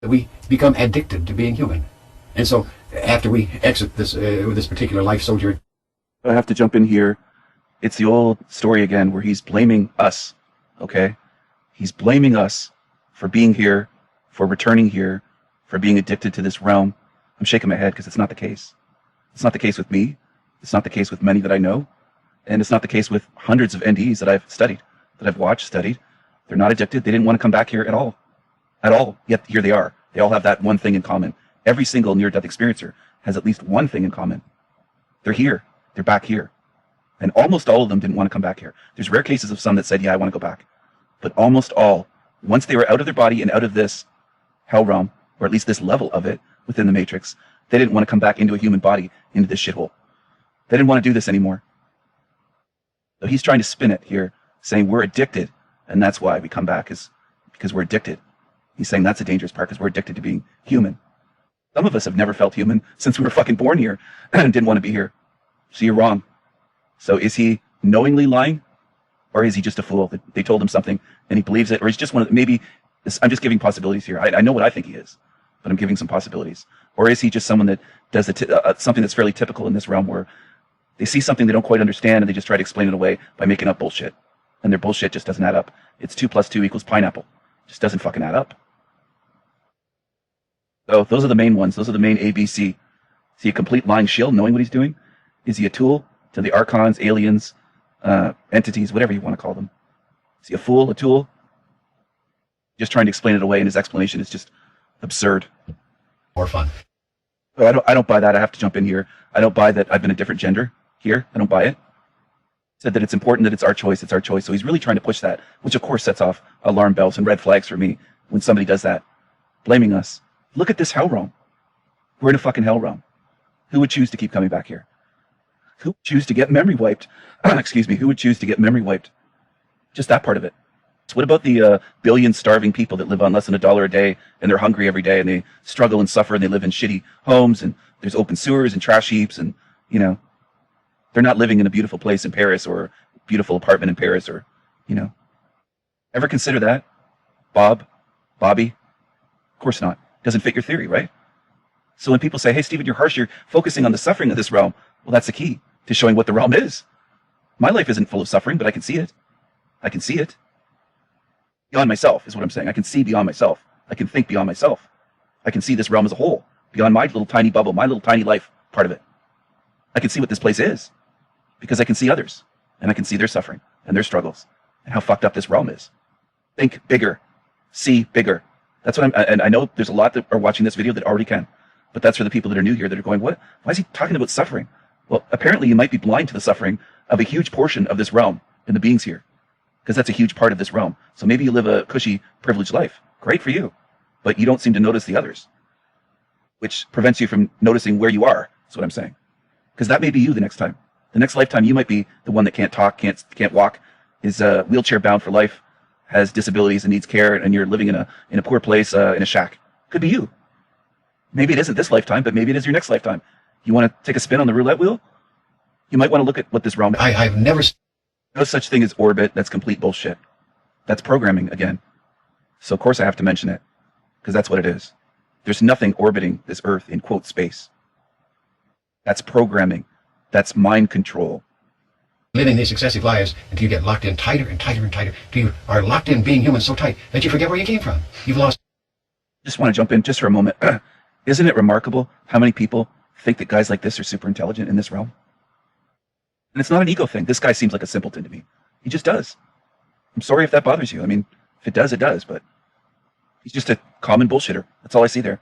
We become addicted to being human. And so after we exit this particular life sojourn, I have to jump in here. It's the old story again where he's blaming us, okay? He's blaming us for being here, for returning here, for being addicted to this realm. I'm shaking my head because it's not the case. It's not the case with me. It's not the case with many that I know. And it's not the case with hundreds of NDEs that I've studied, that I've watched, studied. They're not addicted. They didn't want to come back here at all. At all. Yet here they are. They all have that one thing in common. Every single near-death experiencer has at least one thing in common. They're here. They're back here. And almost all of them didn't want to come back here. There's rare cases of some that said, yeah, I want to go back. But almost all, once they were out of their body and out of this hell realm, or at least this level of it within the Matrix, they didn't want to come back into a human body, into this shithole. They didn't want to do this anymore. So he's trying to spin it here, saying we're addicted, and that's why we come back, is because we're addicted. He's saying that's a dangerous part because we're addicted to being human. Some of us have never felt human since we were fucking born here and didn't want to be here. So you're wrong. So is he knowingly lying? Or is he just a fool that they told him something and he believes it? Or he's just one of the, maybe, I'm just giving possibilities here. I know what I think he is, but I'm giving some possibilities. Or is he just someone that does something that's fairly typical in this realm where they see something they don't quite understand and they just try to explain it away by making up bullshit. And their bullshit just doesn't add up. It's 2 + 2 = pineapple. Just doesn't fucking add up. So those are the main ones. Those are the main ABC. Is he a complete lying shill, knowing what he's doing? Is he a tool to the archons, aliens, entities, whatever you want to call them? Is he a fool, a tool? Just trying to explain it away, and his explanation is just absurd. more fun. So I don't buy that. I have to jump in here. I don't buy that I've been a different gender here. I don't buy it. Said that it's important that it's our choice. It's our choice. So he's really trying to push that, which of course sets off alarm bells and red flags for me when somebody does that, blaming us. Look at this hell realm. We're in a fucking hell realm. Who would choose to keep coming back here? Who would choose to get memory wiped? Excuse me. Who would choose to get memory wiped? Just that part of it. So what about the billion starving people that live on less than $1 a day and they're hungry every day and they struggle and suffer and they live in shitty homes and there's open sewers and trash heaps and, you know, they're not living in a beautiful place in Paris or a beautiful apartment in Paris or, you know. Ever consider that? Bobby? Of course not. Doesn't fit your theory, right? So when people say, hey, Stephen, you're harsh, you're focusing on the suffering of this realm. Well, that's the key to showing what the realm is. My life isn't full of suffering, but I can see it. I can see it. Beyond myself is what I'm saying. I can see beyond myself. I can think beyond myself. I can see this realm as a whole, beyond my little tiny bubble, my little tiny life part of it. I can see what this place is because I can see others and I can see their suffering and their struggles and how fucked up this realm is. Think bigger. See bigger. That's what and I know there's a lot that are watching this video that already can, but that's for the people that are new here that are going, what? Why is he talking about suffering? Well, apparently you might be blind to the suffering of a huge portion of this realm and the beings here, because that's a huge part of this realm. So maybe you live a cushy, privileged life. Great for you. But you don't seem to notice the others, which prevents you from noticing where you are. That's what I'm saying. Because that may be you the next time. The next lifetime, you might be the one that can't talk, can't walk, is wheelchair bound for life, has disabilities and needs care, and you're living in a poor place, in a shack. Could be you. Maybe it isn't this lifetime, but maybe it is your next lifetime. You want to take a spin on the roulette wheel? You might want to look at what this realm is. I've never... No such thing as orbit. That's complete bullshit. That's programming again. So of course I have to mention it, because that's what it is. There's nothing orbiting this Earth in quote space. That's programming. That's mind control. Living these successive lives until you get locked in tighter and tighter and tighter, till you are locked in being human so tight that you forget where you came from. You've lost... Just want to jump in just for a moment. Isn't it remarkable how many people think that guys like this are super intelligent in this realm? And it's not an ego thing. This guy seems like a simpleton to me. He just does. I'm sorry if that bothers you. I mean, if it does, it does. But he's just a common bullshitter. That's all I see there.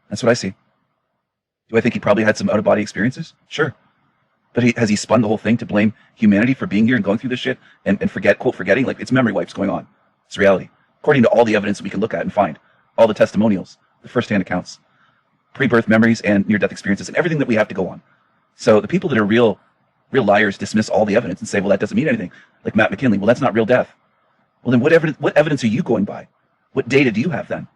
That's what I see. Do I think he probably had some out-of-body experiences? Sure. But has he spun the whole thing to blame humanity for being here and going through this shit and forgetting? Like, it's memory wipes going on. It's reality. According to all the evidence that we can look at and find, all the testimonials, the first-hand accounts, pre-birth memories and near-death experiences and everything that we have to go on. So the people that are real liars dismiss all the evidence and say, well, that doesn't mean anything. Like Matt McKinley, well, that's not real death. Well, then what evidence are you going by? What data do you have then?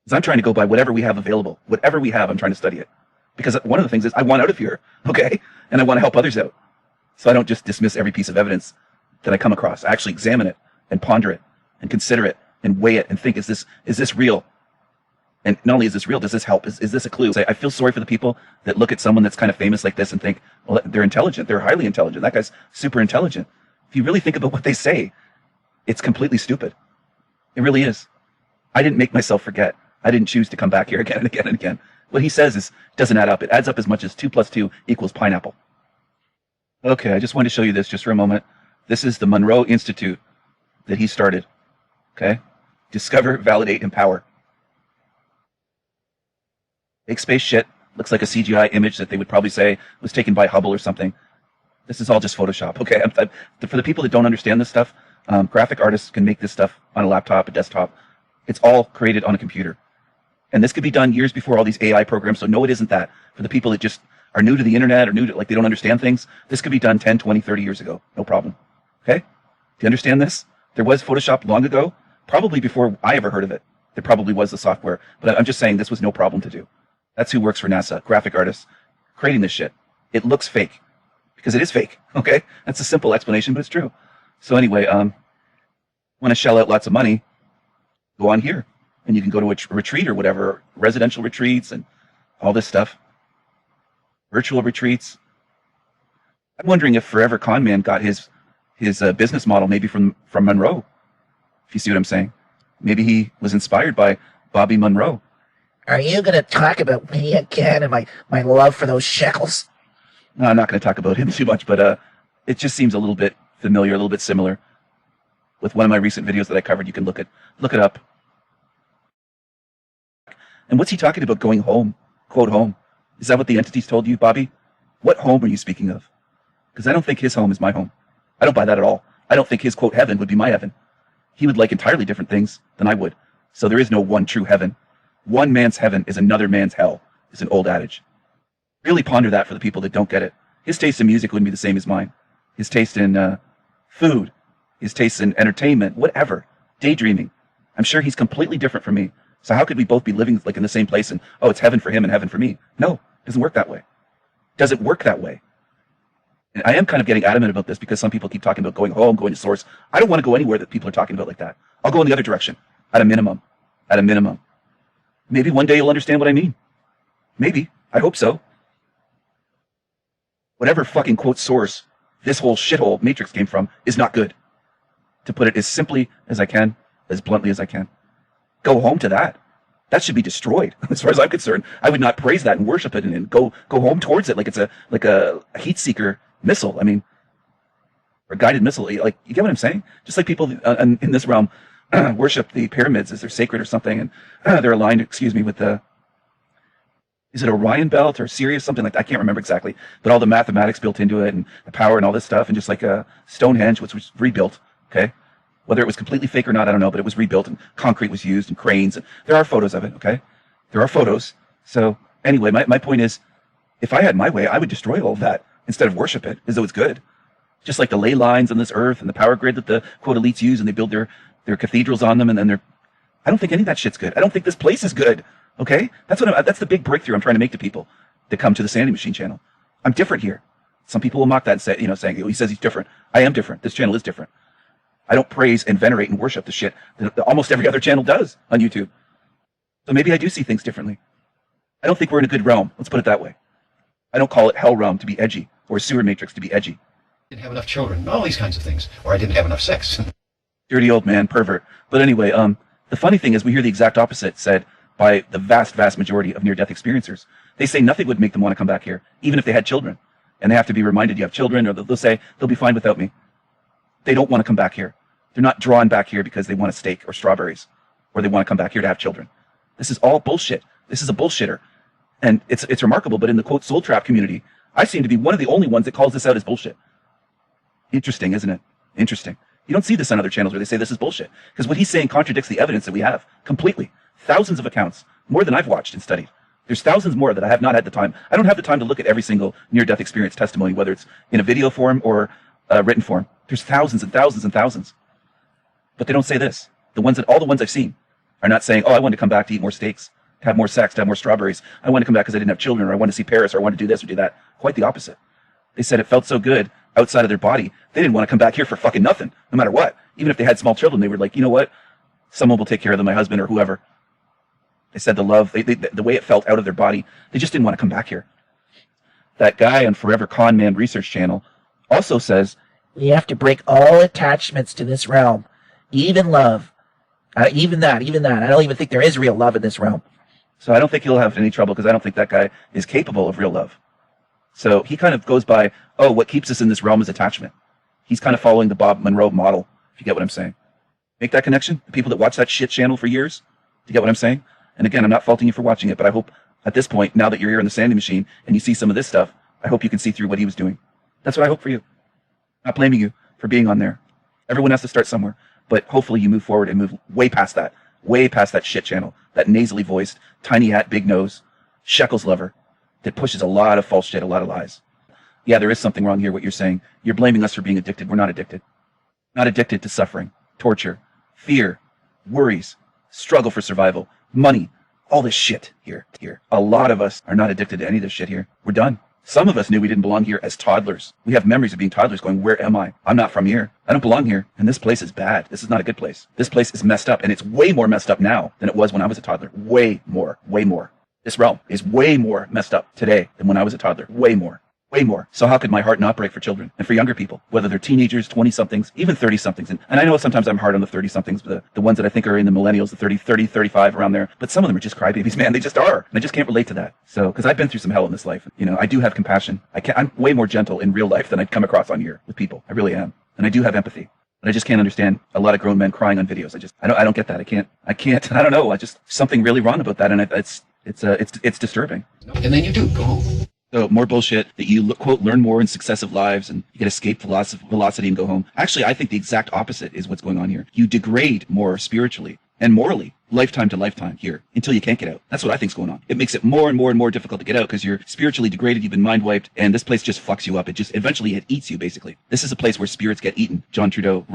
Because I'm trying to go by whatever we have available. Whatever we have, I'm trying to study it. Because one of the things is I want out of here, okay? And I want to help others out. So I don't just dismiss every piece of evidence that I come across. I actually examine it and ponder it and consider it and weigh it and think, is this real? And not only is this real, does this help? Is this a clue? I feel sorry for the people that look at someone that's kind of famous like this and think, well, they're intelligent. They're highly intelligent. That guy's super intelligent. If you really think about what they say, it's completely stupid. It really is. I didn't make myself forget. I didn't choose to come back here again and again and again. What he says doesn't add up. It adds up as much as 2 + 2 = pineapple. Okay, I just wanted to show you this just for a moment. This is the Monroe Institute that he started. Okay? Discover, validate, empower. Fake space shit. Looks like a CGI image that they would probably say was taken by Hubble or something. This is all just Photoshop. Okay, for the people that don't understand this stuff, graphic artists can make this stuff on a laptop, a desktop. It's all created on a computer. And this could be done years before all these AI programs, so no, it isn't that. For the people that just are new to the internet or new to, like, they don't understand things, this could be done 10, 20, 30 years ago. No problem. Okay? Do you understand this? There was Photoshop long ago, probably before I ever heard of it. There probably was the software, but I'm just saying this was no problem to do. That's who works for NASA, graphic artists, creating this shit. It looks fake, because it is fake, okay? That's a simple explanation, but it's true. So anyway, want to shell out lots of money, go on here. And you can go to a retreat or whatever, residential retreats and all this stuff. Virtual retreats. I'm wondering if Forever Con Man got his business model maybe from Monroe, if you see what I'm saying. Maybe he was inspired by Bobby Monroe. Are you going to talk about me again and my love for those shekels? No, I'm not going to talk about him too much, but it just seems a little bit familiar, a little bit similar with one of my recent videos that I covered. You can look it up. And what's he talking about going home? Quote, home. Is that what the entities told you, Bobby? What home are you speaking of? Because I don't think his home is my home. I don't buy that at all. I don't think his, quote, heaven would be my heaven. He would like entirely different things than I would. So there is no one true heaven. One man's heaven is another man's hell, is an old adage. Really ponder that for the people that don't get it. His taste in music wouldn't be the same as mine. His taste in food, his taste in entertainment, whatever, daydreaming. I'm sure he's completely different from me. So how could we both be living like in the same place and, oh, it's heaven for him and heaven for me? No, it doesn't work that way. Doesn't work that way. And I am kind of getting adamant about this because some people keep talking about going home, going to source. I don't want to go anywhere that people are talking about like that. I'll go in the other direction, at a minimum. At a minimum. Maybe one day you'll understand what I mean. Maybe. I hope so. Whatever fucking quote source this whole shithole matrix came from is not good. To put it as simply as I can, as bluntly as I can. Go home to that. That should be destroyed, as far as I'm concerned. I would not praise that and worship it and go home towards it like it's a heat seeker missile. I mean, or a guided missile. Like, you get what I'm saying? Just like people in this realm worship the pyramids as they're sacred or something, and they're aligned, with the, is it Orion belt or Sirius, something like that? I can't remember exactly, but all the mathematics built into it and the power and all this stuff, and just like Stonehenge, which was rebuilt, okay? Whether it was completely fake or not, I don't know, but it was rebuilt and concrete was used and cranes. And there are photos of it, okay? There are photos. So anyway, my point is, if I had my way, I would destroy all of that instead of worship it as though it's good. Just like the ley lines on this earth and the power grid that the quote elites use and they build their cathedrals on them and then I don't think any of that shit's good. I don't think this place is good, okay? That's the big breakthrough I'm trying to make to people that come to the Sanity Machine channel. I'm different here. Some people will mock that and say, saying, oh, he says he's different. I am different. This channel is different. I don't praise and venerate and worship the shit that almost every other channel does on YouTube. So maybe I do see things differently. I don't think we're in a good realm. Let's put it that way. I don't call it hell realm to be edgy or sewer matrix to be edgy. I didn't have enough children, all these kinds of things. Or I didn't have enough sex. Dirty old man, pervert. But anyway, the funny thing is we hear the exact opposite said by the vast, vast majority of near-death experiencers. They say nothing would make them want to come back here, even if they had children. And they have to be reminded you have children, or they'll say they'll be fine without me. They don't want to come back here. They're not drawn back here because they want a steak or strawberries, or they want to come back here to have children. This is all bullshit. This is a bullshitter. And it's remarkable, but in the quote soul trap community, I seem to be one of the only ones that calls this out as bullshit. Interesting, isn't it? Interesting. You don't see this on other channels where they say this is bullshit, because what he's saying contradicts the evidence that we have completely. Thousands of accounts, more than I've watched and studied. There's thousands more that I have not had the time. I don't have the time to look at every single near-death experience testimony, whether it's in a video form or written form. There's thousands and thousands and thousands. But they don't say this. All the ones I've seen are not saying, oh, I want to come back to eat more steaks, to have more sex, to have more strawberries. I want to come back because I didn't have children, or I want to see Paris, or I want to do this or do that. Quite the opposite. They said it felt so good outside of their body, they didn't want to come back here for fucking nothing, no matter what. Even if they had small children, they were like, you know what? Someone will take care of them, my husband or whoever. They said the love, the way it felt out of their body, they just didn't want to come back here. That guy on Forever Con Man Research Channel also says, we have to break all attachments to this realm, even love. Even that. I don't even think there is real love in this realm. so I don't think he'll have any trouble because I don't think that guy is capable of real love. So he kind of goes by, oh, what keeps us in this realm is attachment. He's kind of following the Bob Monroe model, if you get what I'm saying. Make that connection? The people that watch that shit channel for years, you get what I'm saying? And again, I'm not faulting you for watching it, but I hope at this point, now that you're here in the Sanity machine and you see some of this stuff, I hope you can see through what he was doing. That's what I hope for you. Not blaming you for being on there. Everyone has to start somewhere, but hopefully you move forward and move way past that shit channel, that nasally voiced, tiny hat, big nose, shekels lover that pushes a lot of false shit, a lot of lies. Yeah, there is something wrong here, what you're saying. You're blaming us for being addicted. We're not addicted. Not addicted to suffering, torture, fear, worries, struggle for survival, money, all this shit here. A lot of us are not addicted to any of this shit here. We're done. Some of us knew we didn't belong here as toddlers. We have memories of being toddlers going, where am I? I'm not from here. I don't belong here. And this place is bad. This is not a good place. This place is messed up. And it's way more messed up now than it was when I was a toddler. Way more. This realm is way more messed up today than when I was a toddler. Way more. So how could my heart not break for children and for younger people, whether they're teenagers, 20-somethings, even 30-somethings? And I know sometimes I'm hard on the 30-somethings, the ones that I think are in the millennials, the 30, 35, around there. But some of them are just crybabies, man. They just are. And I just can't relate to that. So, because I've been through some hell in this life. You know, I do have compassion. I'm way more gentle in real life than I come across on here with people. I really am. And I do have empathy. But I just can't understand a lot of grown men crying on videos. I don't get that. I can't. I don't know. Something really wrong about that. And it's disturbing. And then you do go home. So more bullshit that you, quote, learn more in successive lives and you get escape velocity and go home. Actually, I think the exact opposite is what's going on here. You degrade more spiritually and morally, lifetime to lifetime here, until you can't get out. That's what I think's going on. It makes it more and more difficult to get out because you're spiritually degraded, you've been mind wiped, and this place just fucks you up. Eventually it eats you, basically. This is a place where spirits get eaten. John Trudell,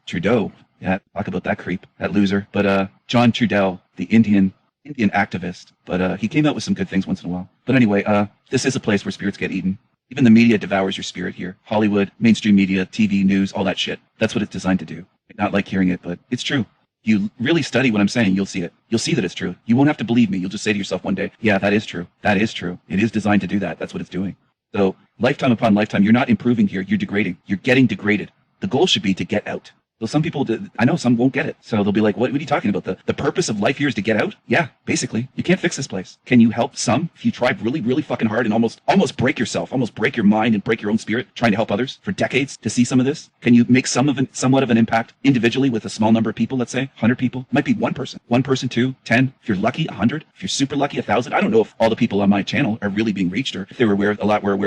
Trudeau. Yeah, talk about that creep, that loser. But John Trudell, the Indian activist, but he came out with some good things once in a while. But anyway, this is a place where spirits get eaten. Even the media devours your spirit here. Hollywood, mainstream media, TV, news, all that shit. That's what it's designed to do. Not like hearing it, but it's true. You really study what I'm saying, you'll see it. You'll see that it's true. You won't have to believe me. You'll just say to yourself one day, yeah, that is true. That is true. It is designed to do that. That's what it's doing. So lifetime upon lifetime, you're not improving here. You're degrading. You're getting degraded. The goal should be to get out. So some people, I know some won't get it. So they'll be like, what are you talking about? The purpose of life here is to get out? Yeah, basically. You can't fix this place. Can you help some? If you try really, really fucking hard and almost break yourself, almost break your mind and break your own spirit, trying to help others for decades to see some of this? Can you make somewhat of an impact individually with a small number of people, let's say 100 people? It might be one person, 2, 10. If you're lucky, 100. If you're super lucky, 1,000. I don't know if all the people on my channel are really being reached or if they were aware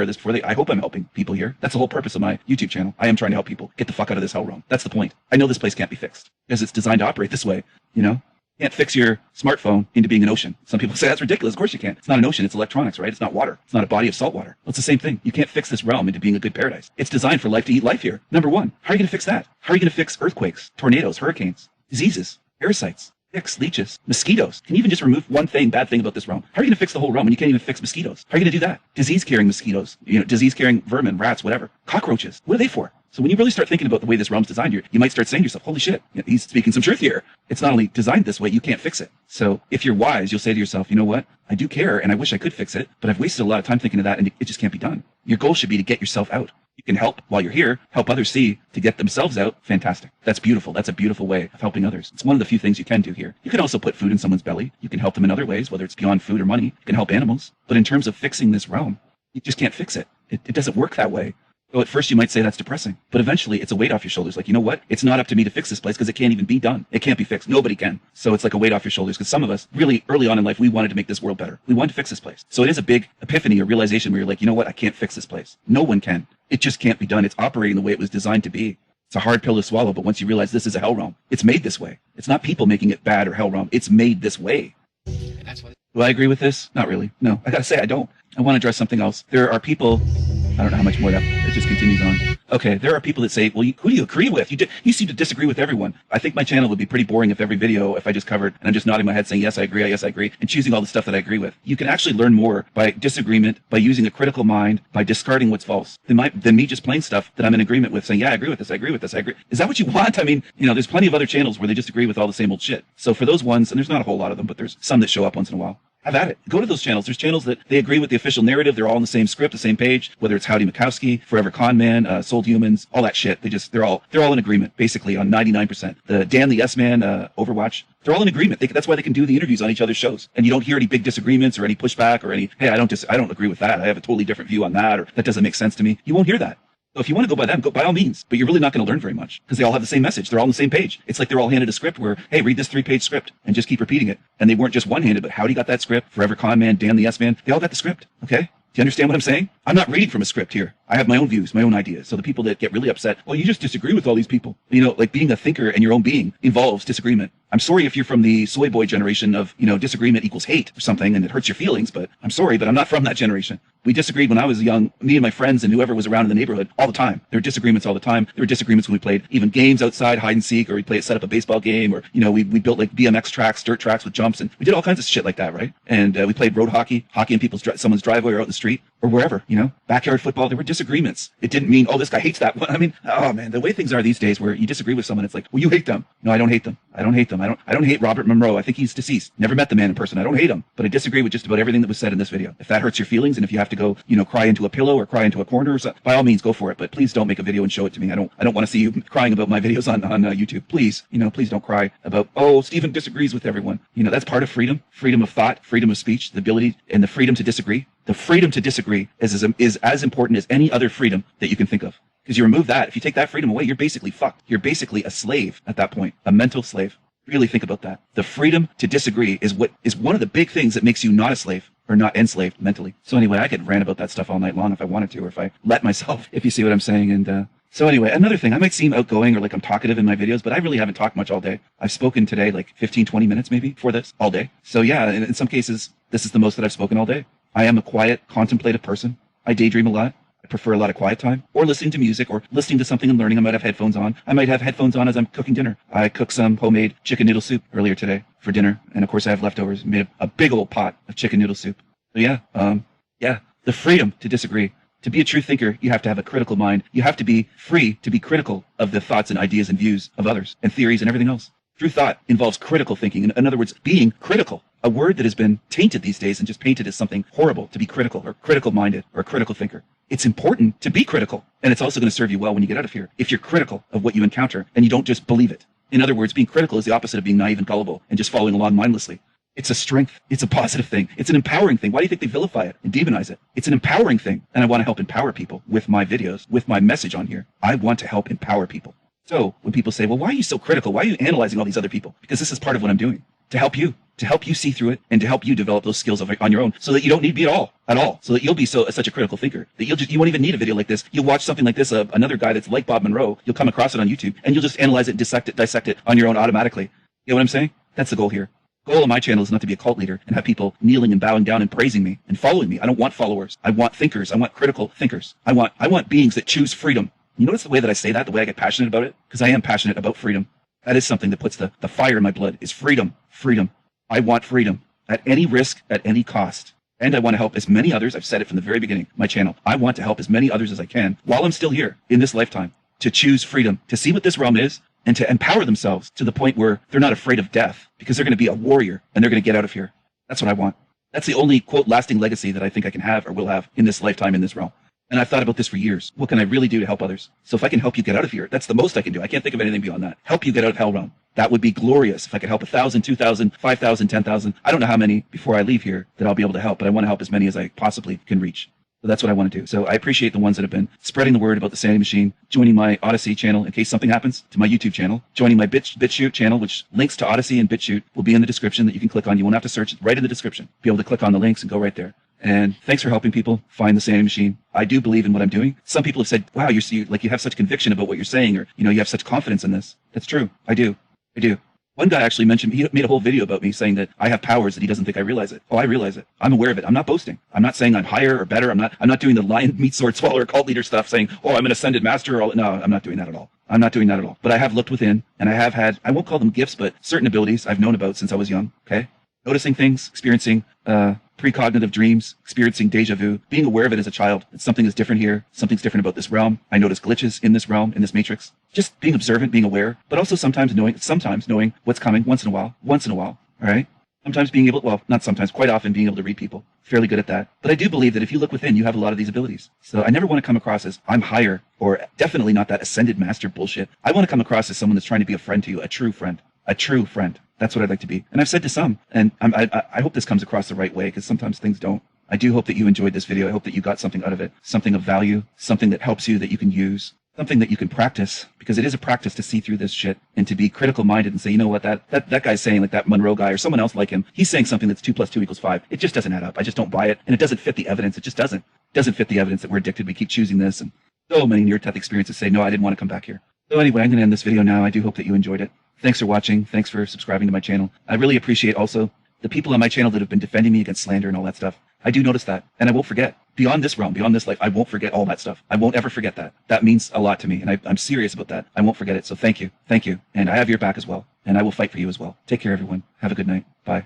of this before. I hope I'm helping people here. That's the whole purpose of my YouTube channel. I am trying to help people get the fuck out of this hell realm. That's the point. I know this place can't be fixed because it's designed to operate this way. You know, you can't fix your smartphone into being an ocean. Some people say that's ridiculous. Of course you can't. It's not an ocean. It's electronics, right? It's not water. It's not a body of salt water. Well, it's the same thing. You can't fix this realm into being a good paradise. It's designed for life to eat life here. Number one, how are you going to fix that? How are you going to fix earthquakes, tornadoes, hurricanes, diseases, parasites, ticks, leeches, mosquitoes? Can you even just remove one bad thing about this realm? How are you going to fix the whole realm when you can't even fix mosquitoes? How are you going to do that? Disease-carrying mosquitoes, disease-carrying vermin, rats, whatever. Cockroaches. What are they for? So when you really start thinking about the way this realm's designed here, you might start saying to yourself, holy shit, he's speaking some truth here. It's not only designed this way, you can't fix it. So if you're wise, you'll say to yourself, you know what? I do care and I wish I could fix it, but I've wasted a lot of time thinking of that and it just can't be done. Your goal should be to get yourself out. You can help while you're here, help others see to get themselves out. Fantastic. That's beautiful. That's a beautiful way of helping others. It's one of the few things you can do here. You can also put food in someone's belly. You can help them in other ways, whether it's beyond food or money. You can help animals. But in terms of fixing this realm, you just can't fix it. It doesn't work that way. So at first you might say that's depressing, but eventually it's a weight off your shoulders. Like, you know what? It's not up to me to fix this place because it can't even be done. It can't be fixed. Nobody can. So it's like a weight off your shoulders because some of us really early on in life, we wanted to make this world better. We wanted to fix this place. So it is a big epiphany or realization where you're like, you know what? I can't fix this place. No one can. It just can't be done. It's operating the way it was designed to be. It's a hard pill to swallow, but once you realize this is a hell realm, it's made this way. It's not people making it bad or hell realm. It's made this way. And that's what Do I agree with this? Not really. No, I gotta say I don't. I want to address something else. There are people I don't know how much more that it just continues on. Okay, there are people that say, well, who do you agree with? You seem to disagree with everyone. I think my channel would be pretty boring if every video, if I just covered, and I'm just nodding my head saying, yes, I agree, and choosing all the stuff that I agree with. You can actually learn more by disagreement, by using a critical mind, by discarding what's false, than me just playing stuff that I'm in agreement with, saying, yeah, I agree with this, I agree with this, I agree. Is that what you want? I mean, there's plenty of other channels where they just agree with all the same old shit. So for those ones, and there's not a whole lot of them, but there's some that show up once in a while. Have at it. Go to those channels. There's channels that they agree with the official narrative. They're all on the same script, the same page, whether it's Howdy Mikowski, Forever Con Man, Sold Humans, all that shit. They're all in agreement, basically, on 99%. The Dan the Yes Man, Overwatch, they're all in agreement. That's why they can do the interviews on each other's shows. And you don't hear any big disagreements or any pushback or any, hey, I don't agree with that. I have a totally different view on that, or that doesn't make sense to me. You won't hear that. So if you want to go by them, go by all means, but you're really not going to learn very much because they all have the same message. They're all on the same page. It's like they're all handed a script where, hey, read this 3-page script and just keep repeating it. And they weren't just one-handed, but Howdy got that script, Forever Con Man, Dan the Yes Man, they all got the script. Okay? Do you understand what I'm saying? I'm not reading from a script here. I have my own views, my own ideas. So the people that get really upset, well, you just disagree with all these people. Like being a thinker and your own being involves disagreement. I'm sorry if you're from the soy boy generation of, disagreement equals hate or something and it hurts your feelings, but I'm sorry, but I'm not from that generation. We disagreed when I was young, me and my friends and whoever was around in the neighborhood all the time. There were disagreements all the time. There were disagreements when we played even games outside, hide and seek, or we set up a baseball game, or, we built like BMX tracks, dirt tracks with jumps, and we did all kinds of shit like that, right? And we played road hockey in someone's driveway or out in the street or wherever, backyard football. There were disagreements. It didn't mean, oh, this guy hates that one. I mean, oh man, the way things are these days where you disagree with someone, it's like, well, you hate them. No, I don't hate them. I don't hate Robert Monroe. I think he's deceased. Never met the man in person. I don't hate him, but I disagree with just about everything that was said in this video. If that hurts your feelings and if you have to go, cry into a pillow or cry into a corner or something, by all means, go for it. But please don't make a video and show it to me. I don't want to see you crying about my videos on YouTube. Please, please don't cry about, oh, Stephen disagrees with everyone. That's part of freedom of thought, freedom of speech, the ability and the freedom to disagree. The freedom to disagree is as important as any other freedom that you can think of. Because you remove that, if you take that freedom away, you're basically fucked. You're basically a slave at that point, a mental slave. Really think about that. The freedom to disagree is one of the big things that makes you not a slave or not enslaved mentally. So anyway, I could rant about that stuff all night long if I wanted to, or if I let myself, if you see what I'm saying. And so anyway, another thing, I might seem outgoing or like I'm talkative in my videos, but I really haven't talked much all day. I've spoken today like 15, 20 minutes maybe for this all day. So yeah, in some cases, this is the most that I've spoken all day. I am a quiet, contemplative person. I daydream a lot. I prefer a lot of quiet time, or listening to music, or listening to something and learning. I might have headphones on. I might have headphones on as I'm cooking dinner. I cooked some homemade chicken noodle soup earlier today for dinner. And of course I have leftovers, made a big old pot of chicken noodle soup. So yeah, the freedom to disagree. To be a true thinker, you have to have a critical mind. You have to be free to be critical of the thoughts and ideas and views of others and theories and everything else. True thought involves critical thinking. In other words, being critical. A word that has been tainted these days and just painted as something horrible, to be critical or critical-minded or a critical thinker. It's important to be critical, and it's also going to serve you well when you get out of here if you're critical of what you encounter and you don't just believe it. In other words, being critical is the opposite of being naive and gullible and just following along mindlessly. It's a strength. It's a positive thing. It's an empowering thing. Why do you think they vilify it and demonize it? It's an empowering thing, and I want to help empower people with my videos, with my message on here. I want to help empower people. So when people say, well, why are you so critical? Why are you analyzing all these other people? Because this is part of what I'm doing, to help you see through it and to help you develop those skills on your own so that you don't need me at all, so that you'll be such a critical thinker that you won't even need a video like this. You'll watch something like this, another guy that's like Bob Monroe, you'll come across it on YouTube and you'll just analyze it, dissect it on your own automatically. You know what I'm saying? That's the goal here. The goal of my channel is not to be a cult leader and have people kneeling and bowing down and praising me and following me. I don't want followers. I want thinkers. I want critical thinkers. I want beings that choose freedom. You notice the way that I say that, the way I get passionate about it? Because I am passionate about freedom. That is something that puts the fire in my blood, is freedom. Freedom. I want freedom at any risk, at any cost. And I want to help as many others. I've said it from the very beginning, my channel. I want to help as many others as I can while I'm still here in this lifetime to choose freedom, to see what this realm is and to empower themselves to the point where they're not afraid of death because they're going to be a warrior and they're going to get out of here. That's what I want. That's the only, quote, lasting legacy that I think I can have or will have in this lifetime, in this realm. And I've thought about this for years. What can I really do to help others? So if I can help you get out of here, that's the most I can do. I can't think of anything beyond that. Help you get out of hell realm. That would be glorious if I could help 1,000, 2,000, 5,000, 10,000. I don't know how many before I leave here that I'll be able to help, but I want to help as many as I possibly can reach. So that's what I want to do. So I appreciate the ones that have been spreading the word about the Sanity Machine, joining my Odyssey channel in case something happens, to my YouTube channel, joining my BitChute channel, which links to Odyssey and BitChute will be in the description that you can click on. You won't have to search it, right in the description. Be able to click on the links and go right there. And thanks for helping people find the Sanity Machine. I do believe in what I'm doing. Some people have said, wow, you have such conviction about what you're saying, or, you have such confidence in this. That's true. I do. One guy actually mentioned, he made a whole video about me saying that I have powers that he doesn't think I realize it. Oh, I realize it. I'm aware of it. I'm not boasting. I'm not saying I'm higher or better. I'm not doing the lion meat sword swallower cult leader stuff saying, oh, I'm an ascended master. No, I'm not doing that at all. I'm not doing that at all. But I have looked within, and I have had, I won't call them gifts, but certain abilities I've known about since I was young. Okay. Noticing things, experiencing precognitive dreams, experiencing deja vu, being aware of it as a child, that something is different here, something's different about this realm. I notice glitches in this realm, in this matrix. Just being observant, being aware, but also sometimes knowing what's coming once in a while, all right? Sometimes being able, well, not sometimes, quite often being able to read people. Fairly good at that. But I do believe that if you look within, you have a lot of these abilities. So I never want to come across as I'm higher, or definitely not that ascended master bullshit. I want to come across as someone that's trying to be a friend to you, a true friend. A true friend. That's what I'd like to be. And I've said to some, and I hope this comes across the right way, because sometimes things don't. I do hope that you enjoyed this video. I hope that you got something out of it, something of value, something that helps you, that you can use, something that you can practice, because it is a practice to see through this shit and to be critical minded and say, you know what, that guy's saying, like that Monroe guy or someone else like him, he's saying something that's 2 + 2 = 5. It just doesn't add up. I just don't buy it. And it doesn't fit the evidence. It just doesn't. It doesn't fit the evidence that we're addicted. We keep choosing this. And so many near-death experiences say, no, I didn't want to come back here. So anyway, I'm going to end this video now. I do hope that you enjoyed it. Thanks for watching. Thanks for subscribing to my channel. I really appreciate also the people on my channel that have been defending me against slander and all that stuff. I do notice that, and I won't forget. Beyond this realm, beyond this life, I won't forget all that stuff. I won't ever forget that. That means a lot to me, and I'm serious about that. I won't forget it, so thank you. Thank you. And I have your back as well, and I will fight for you as well. Take care, everyone. Have a good night. Bye.